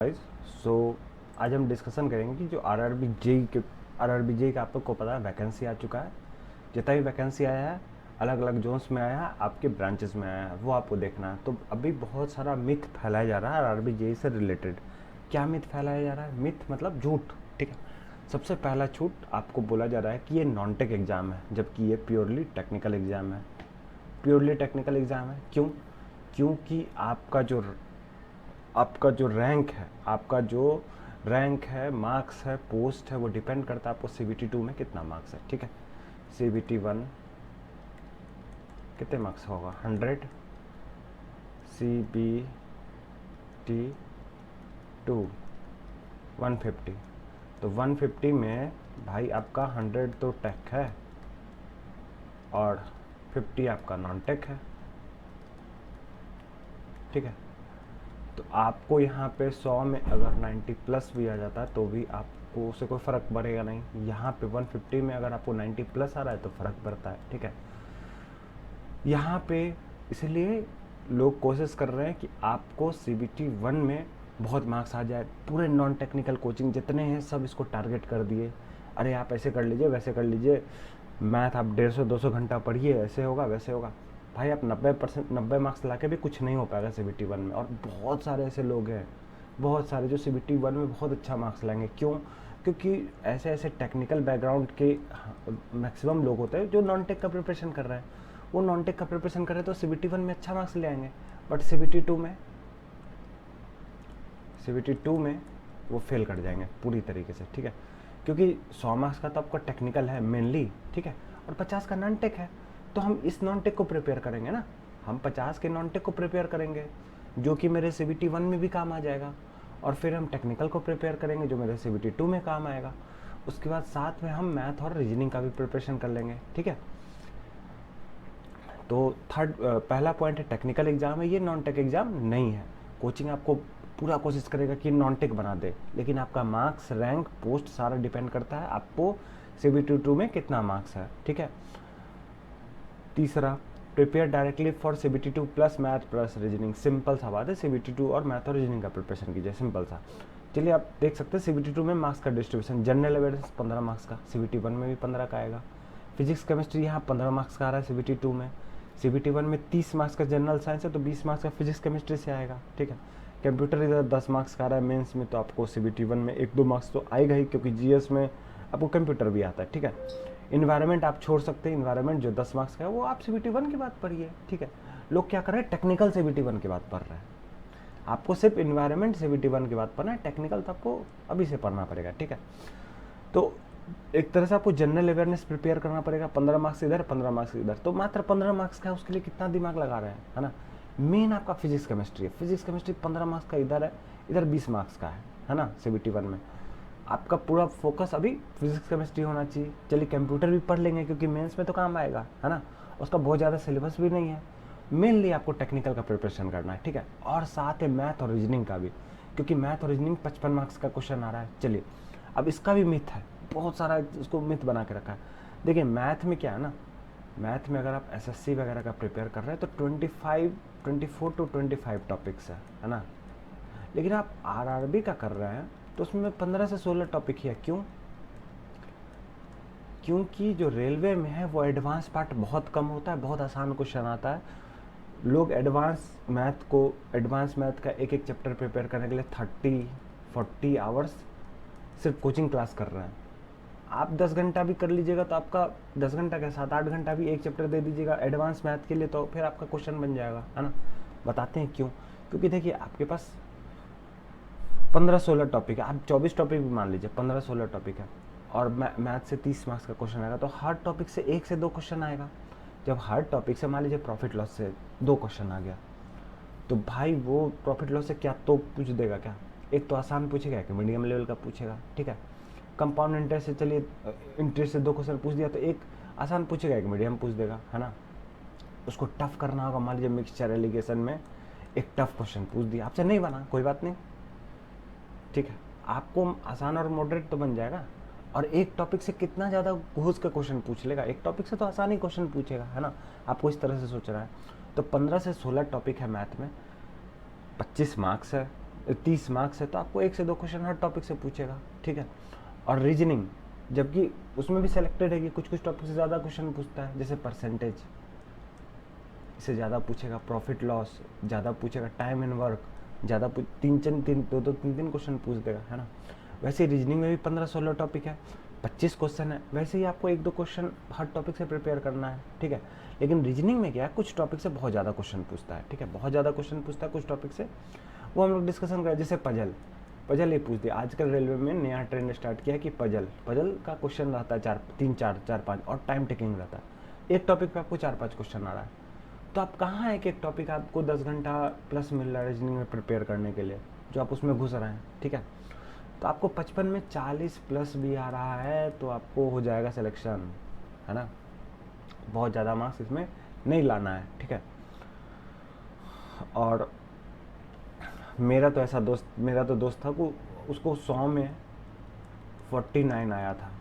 Guys, सो आज हम discussion करेंगे कि जो आरआरबी जेई का आप लोग को पता है वैकेंसी आ चुका है। जितना भी वैकेंसी आया है अलग अलग जोन्स में आया है, आपके ब्रांचेस में आया है, वो आपको देखना है। तो अभी बहुत सारा मिथ फैलाया जा रहा है आरआरबी जेई से रिलेटेड। क्या मिथ फैलाया जा रहा है? मिथ मतलब झूठ, ठीक है। सबसे पहला झूठ आपको बोला जा रहा है कि ये नॉन टेक एग्ज़ाम है, जबकि ये प्योरली टेक्निकल एग्ज़ाम है। प्योरली टेक्निकल एग्ज़ाम है क्यों? क्योंकि आपका जो रैंक है, मार्क्स है, पोस्ट है, वो डिपेंड करता है आपको CBT 2 में कितना मार्क्स है, ठीक है। CBT 1 कितने मार्क्स होगा? 100। CBT 2 150। तो 150 में भाई आपका 100 तो टेक है और 50 आपका नॉन टेक है, ठीक है। तो आपको यहाँ पे 100 में अगर 90 प्लस भी आ जाता है तो भी आपको उससे कोई फ़र्क पड़ेगा नहीं। यहाँ पे 150 में अगर आपको 90 प्लस आ रहा है तो फ़र्क पड़ता है, ठीक है। यहाँ पे इसलिए लोग कोशिश कर रहे हैं कि आपको CBT 1 में बहुत मार्क्स आ जाए। पूरे नॉन टेक्निकल कोचिंग जितने हैं सब इसको टारगेट कर दिए। अरे आप ऐसे कर लीजिए, वैसे कर लीजिए, मैथ आप 150-200 घंटा पढ़िए, ऐसे होगा वैसे होगा। भाई आप 90 मार्क्स ला के भी कुछ नहीं हो पाएगा CBT 1 में। और बहुत सारे ऐसे लोग हैं, बहुत सारे जो CBT 1 में बहुत अच्छा मार्क्स लाएंगे। क्यों? क्योंकि ऐसे ऐसे टेक्निकल बैकग्राउंड के मैक्सिमम लोग होते हैं जो नॉन टेक का प्रिपरेशन कर रहे हैं। वो नॉन टेक का प्रिपरेशन कर रहे हैं तो CBT 1 में अच्छा मार्क्स ले आएंगे, बट CBT 2 में वो फेल कर जाएंगे पूरी तरीके से, ठीक है। क्योंकि 100 मार्क्स का तो आपका टेक्निकल है मेनली, ठीक है, और 50 का नॉन टेक है। तो हम इस नॉन टेक को प्रिपेयर करेंगे ना, हम 50 के नॉन टेक को प्रिपेयर करेंगे जो कि मेरे CBT 1 में भी काम आ जाएगा, और फिर हम टेक्निकल को प्रिपेयर करेंगे जो मेरे CBT 2 में काम आएगा। उसके बाद साथ में हम मैथ और रीजनिंग का भी प्रिपरेशन कर लेंगे, ठीक है। तो पहला पॉइंट है टेक्निकल एग्ज़ाम है, ये नॉन टेक एग्ज़ाम नहीं है। कोचिंग आपको पूरा कोशिश करेगा कि नॉन टेक बना दे, लेकिन आपका मार्क्स, रैंक, पोस्ट सारा डिपेंड करता है आपको CBT 2 में कितना मार्क्स है, ठीक है। तीसरा, prepare directly for CBT 2 plus math plus reasoning. Simple सा बात है, CBT 2 और मैथ और रीजनिंग का प्रिपरेशन कीजिए, सिंपल सा। चलिए आप देख सकते हैं CBT 2 में मार्क्स का डिस्ट्रीब्यूशन। जनरल अवेयरनेस 15 मार्क्स का, CBT 1 में भी 15 का आएगा। फिजिक्स केमिस्ट्री यहाँ 15 मार्क्स का आ रहा है CBT 2 में। CBT 1 में 30 मार्क्स का जनरल साइंस है तो 20 मार्क्स का फिजिक्स केमिस्ट्री से आएगा, ठीक है। कंप्यूटर इधर 10 मार्क्स का आ रहा है मेंस में, तो आपको CBT 1 में 1-2 मार्क्स तो आएगा ही, क्योंकि GS में आपको कंप्यूटर भी आता है, ठीक है। इन्वायरमेंट आप छोड़ सकते हैं, इन्वायरमेंट जो 10 मार्क्स का है वो आप CBT 1 की बात पढ़िए, ठीक है। लोग क्या कर रहे हैं, टेक्निकल CBT 1 की बात पढ़ रहे हैं। आपको सिर्फ इन्वायरमेंट CBT 1 की बात पढ़ना है, टेक्निकल तो आपको अभी से पढ़ना पड़ेगा, ठीक है। तो एक तरह से आपको जनरल अवेयरनेस प्रिपेयर करना पड़ेगा, 15 मार्क्स इधर, 15 मार्क्स इधर। तो मात्र 15 मार्क्स का है, उसके लिए कितना दिमाग लगा रहे हैं, है ना। मेन आपका फिजिक्स केमिस्ट्री है, फिजिक्स केमिस्ट्री 15 मार्क्स का इधर है, इधर 20 मार्क्स का है ना। CBT 1 में आपका पूरा फोकस अभी फिजिक्स केमिस्ट्री होना चाहिए। चलिए कंप्यूटर भी पढ़ लेंगे क्योंकि मेंस में तो काम आएगा, है ना। उसका बहुत ज़्यादा सिलेबस भी नहीं है। मेनली आपको टेक्निकल का प्रिपरेशन करना है, ठीक है, और साथ में मैथ और रीजनिंग का भी, क्योंकि मैथ और रीजनिंग 55 मार्क्स का क्वेश्चन आ रहा है। चलिए अब इसका भी मिथ है, बहुत सारा इसको मिथ बना के रखा है। देखिए मैथ में क्या है ना, मैथ में अगर आप SSC वगैरह का प्रिपेयर कर रहे हैं तो 24 to 25 टॉपिक्स है ना। लेकिन आप RRB का कर रहे हैं तो उसमें 15 से 16 टॉपिक ही है। क्यों? क्योंकि जो रेलवे में है वो एडवांस पार्ट बहुत कम होता है, बहुत आसान क्वेश्चन आता है। लोग एडवांस मैथ का एक एक चैप्टर प्रिपेयर करने के लिए 30-40 आवर्स सिर्फ कोचिंग क्लास कर रहे हैं। आप 10 घंटा भी कर लीजिएगा तो आपका 10 घंटा क्या 7-8 घंटा भी एक चैप्टर दे दीजिएगा एडवांस मैथ के लिए, तो फिर आपका क्वेश्चन बन जाएगा, है ना। बताते हैं क्यों। क्योंकि देखिए आपके पास 15-16 टॉपिक है, आप 24 टॉपिक भी मान लीजिए, 15-16 टॉपिक है, और मैथ से 30 मार्क्स का क्वेश्चन आएगा, तो हर टॉपिक से 1 से 2 क्वेश्चन आएगा। जब हर टॉपिक से मान लीजिए प्रॉफिट लॉस से 2 क्वेश्चन आ गया, तो भाई वो प्रॉफिट लॉस से क्या तो पूछ देगा क्या? एक तो आसान पूछेगा, एक मीडियम लेवल का पूछेगा, ठीक है। कंपाउंड इंटरेस्ट से चलिए इंटरेस्ट से 2 क्वेश्चन पूछ दिया तो एक आसान पूछेगा, एक मीडियम पूछ देगा, है ना। उसको टफ करना होगा, मान लीजिए मिक्सचर एलिगेशन में एक टफ क्वेश्चन पूछ दिया, आपसे नहीं बना, कोई बात नहीं, ठीक है। आपको आसान और मॉडरेट तो बन जाएगा। और एक टॉपिक से कितना ज़्यादा घुस का क्वेश्चन पूछ लेगा, एक टॉपिक से तो आसान ही क्वेश्चन पूछेगा, है ना। आपको इस तरह से सोच रहा है। तो 15 से 16 टॉपिक है मैथ में, 25 मार्क्स है, 30 मार्क्स है तो आपको 1 से 2 क्वेश्चन हर टॉपिक से पूछेगा, ठीक है। और रीजनिंग, जबकि उसमें भी सेलेक्टेड है कि कुछ कुछ टॉपिक से ज़्यादा क्वेश्चन पूछता है, जैसे परसेंटेज से ज़्यादा पूछेगा, प्रॉफिट लॉस ज़्यादा पूछेगा, टाइम एंड वर्क ज़्यादा तीन क्वेश्चन पूछ देगा, है ना। वैसे रीजनिंग में भी 15-16 टॉपिक है, 25 क्वेश्चन है, वैसे ही आपको 1-2 क्वेश्चन हर टॉपिक से प्रिपेयर करना है, ठीक है। लेकिन रीजनिंग में क्या है, कुछ टॉपिक से बहुत ज़्यादा क्वेश्चन पूछता है, ठीक है, बहुत ज़्यादा क्वेश्चन पूछता है कुछ टॉपिक से, वो हम लोग डिस्कशन करें। जैसे पजल ये पूछ दिया, आजकल रेलवे में नया ट्रेंड स्टार्ट किया है कि पजल का क्वेश्चन रहता है 4-5 और टाइम टेकिंग रहता है। एक टॉपिक पे आपको 4-5 क्वेश्चन आ रहा है, तो आप कहाँ है कि एक टॉपिक आपको 10 घंटा प्लस मिल रहा है रीजनिंग में प्रिपेयर करने के लिए, जो आप उसमें घुस रहे हैं, ठीक है। तो आपको 55 में 40 प्लस भी आ रहा है तो आपको हो जाएगा सिलेक्शन, है ना। बहुत ज़्यादा मार्क्स इसमें नहीं लाना है, ठीक है। और मेरा तो दोस्त था को उसको 100 में 49 आया था,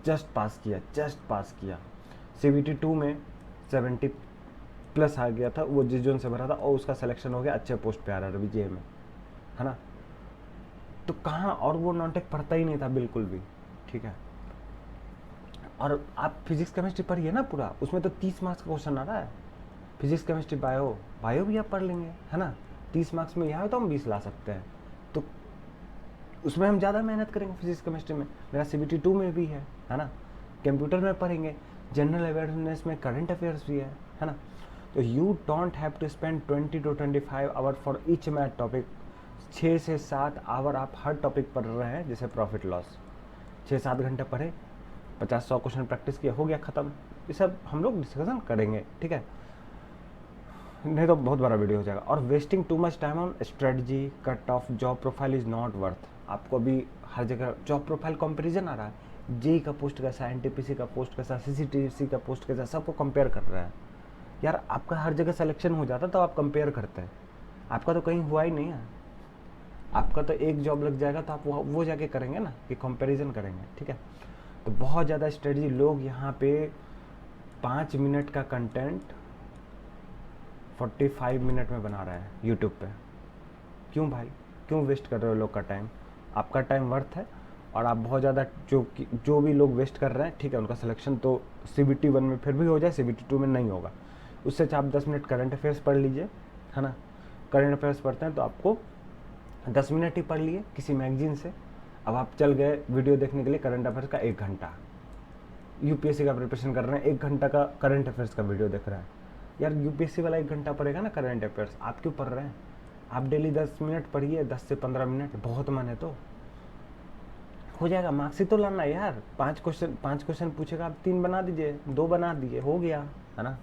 जस्ट पास किया। CBT 2 में 70 प्लस आ गया था, वो जिस जोन से भरा था, और उसका सिलेक्शन हो गया, अच्छे पोस्ट पे आ रहा है रवि में, है ना। तो कहाँ, और वो नॉनटेक पढ़ता ही नहीं था बिल्कुल भी, ठीक है। और आप फिजिक्स केमिस्ट्री पढ़िए ना पूरा, उसमें तो 30 मार्क्स का क्वेश्चन आ रहा है, फिजिक्स केमिस्ट्री बायो भी आप पढ़ लेंगे, है ना। 30 मार्क्स में यहाँ तो हम 20 ला सकते हैं, तो उसमें हम ज़्यादा मेहनत करेंगे फिजिक्स केमिस्ट्री में। मेरा CBT 2 में भी है ना। कंप्यूटर में पढ़ेंगे, जनरल अवेयरनेस में करंट अफेयर्स भी है ना। तो you don't have to spend 20 to 25 hour for each math topic. 6 से 7 आवर आप हर टॉपिक पढ़ रहे हैं, जैसे प्रॉफिट लॉस 6-7 घंटे पढ़े, 50-100 क्वेश्चन प्रैक्टिस किया, हो गया ख़त्म। ये सब हम लोग डिस्कशन करेंगे, ठीक है, नहीं तो बहुत बड़ा वीडियो हो जाएगा। और wasting too much time on strategy, cut off, job profile is not worth. आपको अभी हर जगह जॉब प्रोफाइल कंपैरिजन आ रहा है, जेई का पोस्ट कैसा, NTPC का पोस्ट कैसा, CCTC का पोस्ट कैसा, सबको कंपेयर कर रहा है। यार आपका हर जगह सिलेक्शन हो जाता तो आप कंपेयर करते हैं, आपका तो कहीं हुआ ही नहीं है। आपका तो एक जॉब लग जाएगा तो आप वो जाके करेंगे ना, कि कंपैरिजन करेंगे, ठीक है। तो बहुत ज़्यादा स्ट्रेटजी, लोग यहाँ पे 5 मिनट का कंटेंट 45 मिनट में बना रहे हैं यूट्यूब पे। क्यों भाई, क्यों वेस्ट कर रहे हो लोग का टाइम? आपका टाइम वर्थ है, और आप बहुत ज़्यादा जो भी लोग वेस्ट कर रहे हैं, ठीक है, उनका सिलेक्शन तो CBT 1 में फिर भी हो जाए, CBT 2 में नहीं होगा। उससे अच्छा आप 10 मिनट करंट अफेयर्स पढ़ लीजिए, है ना। करंट अफेयर्स पढ़ते हैं तो आपको 10 मिनट ही पढ़ लिए किसी मैगजीन से, अब आप चल गए वीडियो देखने के लिए करंट अफेयर्स का 1 घंटा, UPSC का प्रिपरेशन कर रहे हैं, 1 घंटा का करंट अफेयर्स का वीडियो देख रहे हैं। यार UPSC वाला 1 घंटा पढ़ेगा ना करंट अफेयर्स, आप क्यों पढ़ रहे हैं? आप डेली 10 मिनट पढ़िए, 10 से 15 मिनट, बहुत मन है तो हो जाएगा। मार्क्स ही तो लाना है यार, 5 क्वेश्चन पूछेगा, आप 3 बना दीजिए, 2 बना दीजिए, हो गया, है ना।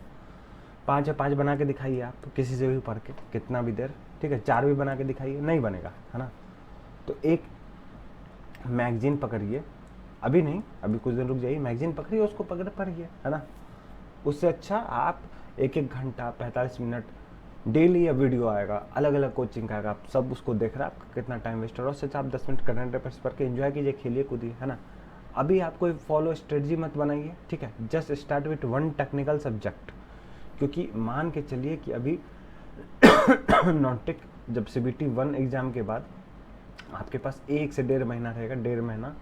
5 है, 5 बना के दिखाइए आप किसी से भी पढ़ के, कितना भी देर, ठीक है। 4 भी बना के दिखाइए, नहीं बनेगा, है ना। तो एक मैगजीन पकड़िए, अभी नहीं, अभी कुछ दिन रुक जाइए, मैगजीन पकड़िए, उसको पढ़िए, है ना। उससे अच्छा आप 1-1 घंटा 45 मिनट डेली या वीडियो आएगा, अलग अलग कोचिंग का आएगा, आप सब उसको देख रहे हैं, आपका कितना टाइम वेस्ट हो रहा है। उससे अच्छा आप 10 मिनट करंट अफेयर्स पढ़ के एंजॉय कीजिए, खेलिए कूदिए, है ना। अभी आप कोई फॉलो स्ट्रेटजी मत बनाइए, ठीक है, just start with 1 technical subject. क्योंकि मान के चलिए कि अभी नॉनटेक जब CBT 1 एग्ज़ाम के बाद आपके पास 1 से 1.5 महीना रहेगा, 1.5 महीना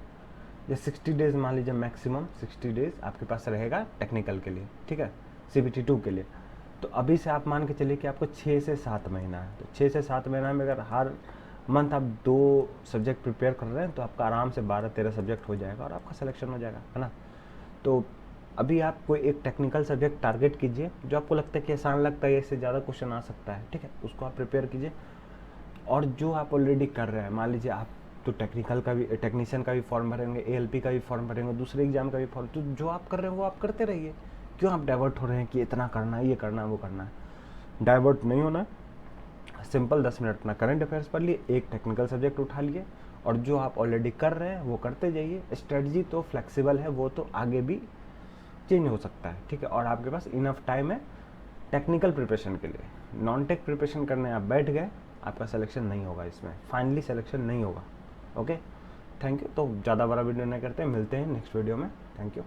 या 60 डेज, मान लीजिए मैक्सिमम 60 डेज आपके पास रहेगा टेक्निकल के लिए, ठीक है, CBT 2 के लिए। तो अभी से आप मान के चलिए कि आपको 6 से 7 महीना है, तो 6 से 7 महीना में अगर हर मंथ आप 2 सब्जेक्ट प्रिपेयर कर रहे हैं तो आपका आराम से 12-13 सब्जेक्ट हो जाएगा और आपका सिलेक्शन हो जाएगा, है ना। तो अभी आप कोई एक टेक्निकल सब्जेक्ट टारगेट कीजिए, जो आपको लगता है कि आसान लगता है, इससे ज़्यादा क्वेश्चन आ सकता है, ठीक है, उसको आप प्रिपेयर कीजिए। और जो आप ऑलरेडी कर रहे हैं, मान लीजिए आप तो टेक्नीशियन का भी फॉर्म भरेंगे, ALP का भी फॉर्म भरेंगे, दूसरे एग्जाम का भी फॉर्म, तो जो आप कर रहे हैं वो आप करते रहिए। क्यों आप डाइवर्ट हो रहे हैं कि इतना करना है, ये करना है, वो करना है? डाइवर्ट नहीं होना, सिंपल 10 मिनट अपना करंट अफेयर्स पढ़ लिए, एक टेक्निकल सब्जेक्ट उठा लिए, और जो आप ऑलरेडी कर रहे हैं वो करते जाइए। स्ट्रेटजी तो फ्लेक्सिबल है, वो तो आगे भी चेंज हो सकता है, ठीक है। और आपके पास इनफ टाइम है टेक्निकल प्रिपरेशन के लिए। नॉन टेक प्रिपरेशन करने आप बैठ गए, आपका सिलेक्शन नहीं होगा, इसमें फाइनली सिलेक्शन नहीं होगा। Okay, thank you. तो ज़्यादा बड़ा वीडियो नहीं करते, मिलते हैं नेक्स्ट वीडियो में। Thank you.